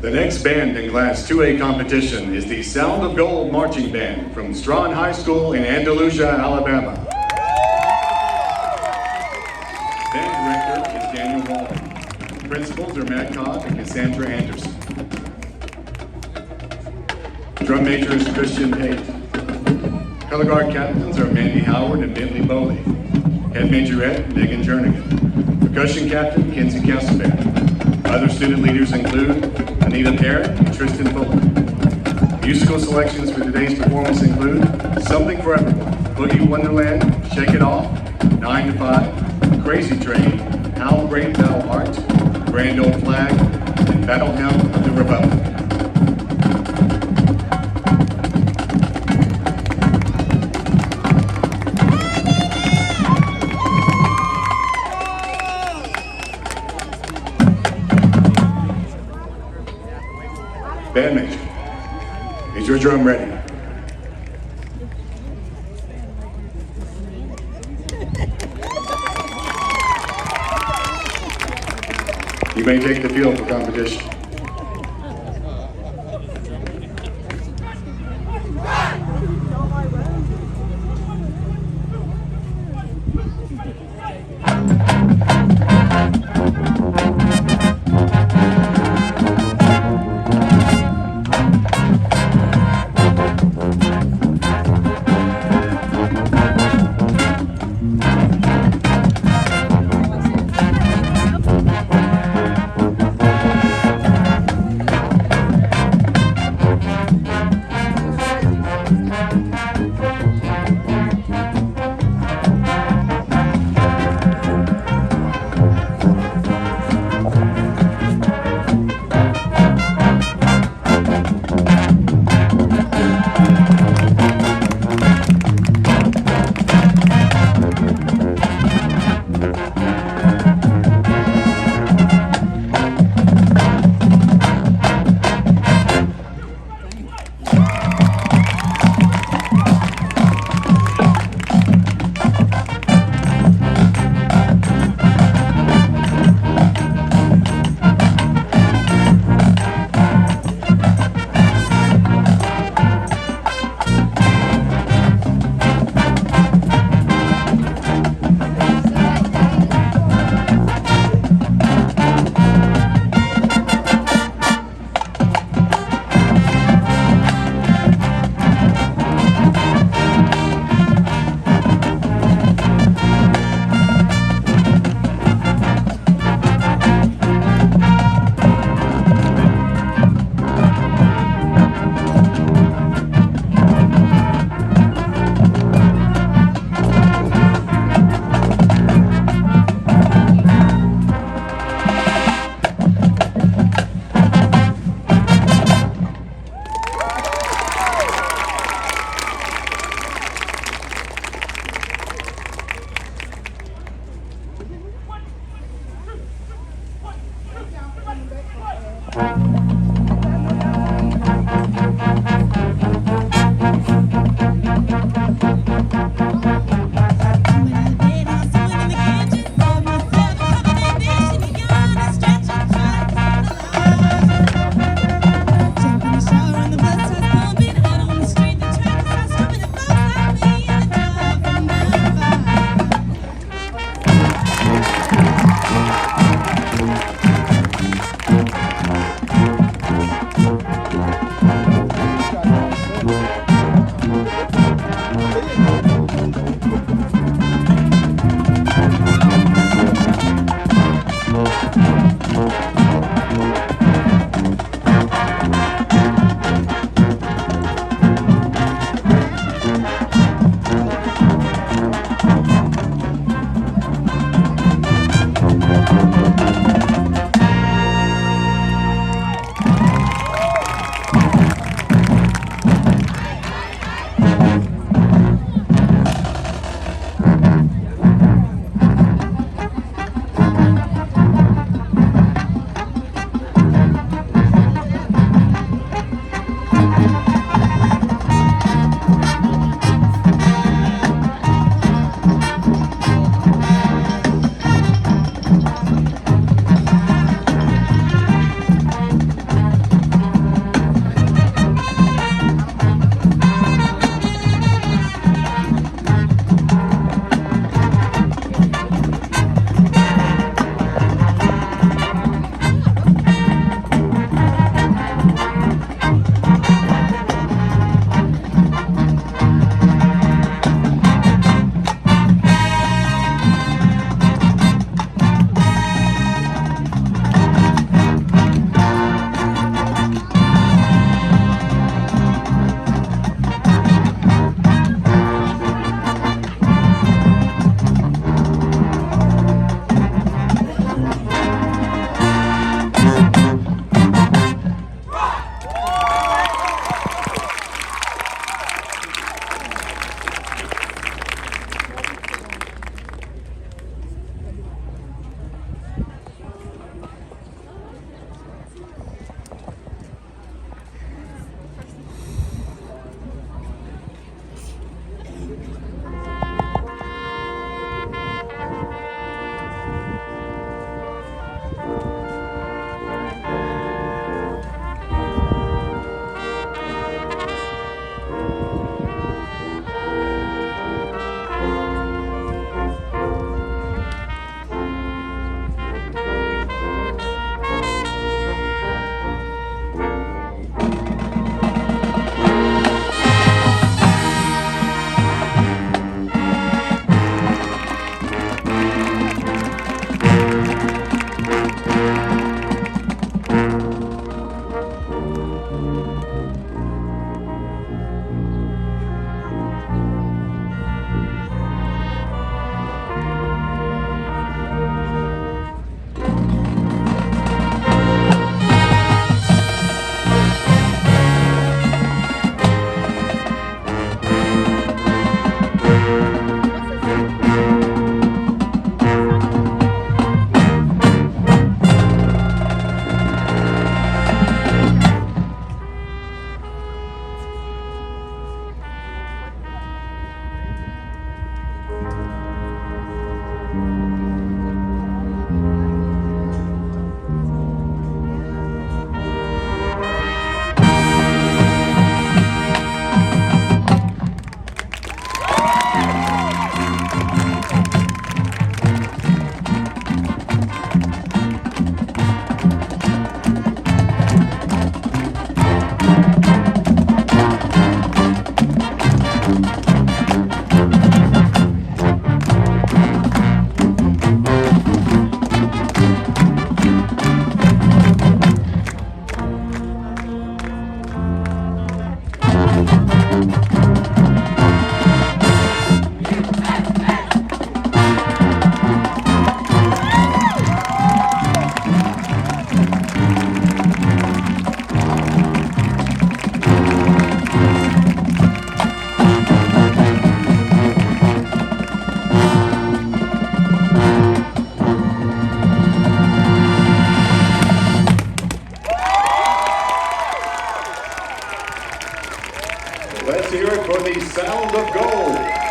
The next band in Class 2A competition is the Sound of Gold Marching Band from Straughn High School in Andalusia, Alabama. Band director is Daniel Walden. Principals are Matt Cobb and Cassandra Anderson. Drum major is Christian Pate. Color guard captains are Mandy Howard and Bentley Bowley. Head majorette, Megan Jernigan. Percussion captain, Kinsey Castleberry. Other student leaders include Anita Parrott and Tristan Fuller. Musical selections for today's performance include Something for Everyone, Boogie Wonderland, Shake It Off, 9 to 5, Crazy Train, How Great Thou Art, Grand Old Flag, and Battle Hymn of the Republic. Band major, is your drum ready? You may take the field for competition. Let's hear it for the Sound of Gold.